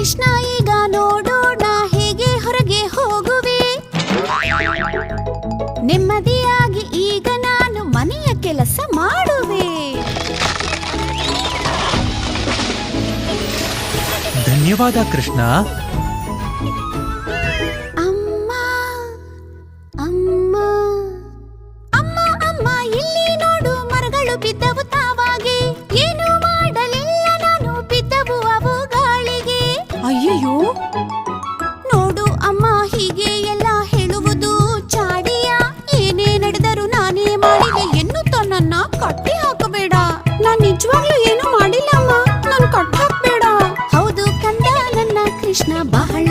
ಕೃಷ್ಣ ಈಗ ನೋಡೋಣ ಹೇಗೆ ಹೊರಗೆ ಹೋಗುವೆ. ನೆಮ್ಮದಿಯಾಗಿ ಈಗ ನಾನು ಮನೆಯ ಕೆಲಸ ಮಾಡುವೆ. ಧನ್ಯವಾದ ಕೃಷ್ಣ. ಅಮ್ಮ ಅಮ್ಮ ಅಮ್ಮ ಅಮ್ಮ ಇಲ್ಲಿ ನೋಡು, ಮರಗಳು ಬಿದ್ದವು ತಾವಾಗಿ. ಏನು ಮಾಡಲಿಲ್ಲ ನಾನು, ಬಿದ್ದವು ಅವು ಗಾಳಿಗೆ. ಅಯ್ಯಯ್ಯೋ, ನೋಡು ಅಮ್ಮ ಹೀಗೆ ಎಲ್ಲ ಹೇಳುವುದು ಚಾಡಿಯ. ಏನೇ ನಡೆದರೂ ನಾನೇ ಮಾಡಿದೆ ಎನ್ನುತ್ತ ನನ್ನ ಕಟ್ಟಿ ಹಾಕಬೇಡ. ನಾನ್ ನಿಜವಾಗ್ಲೂ ಏನು ಮಾಡಿಲ್ಲ ಅಮ್ಮ, ನನ್ ಕಟ್ಟಿ ಹಾಕ್ಬೇಡ. ಹೌದು ಕಂದ ನನ್ನ ಕೃಷ್ಣ ಬಹಳ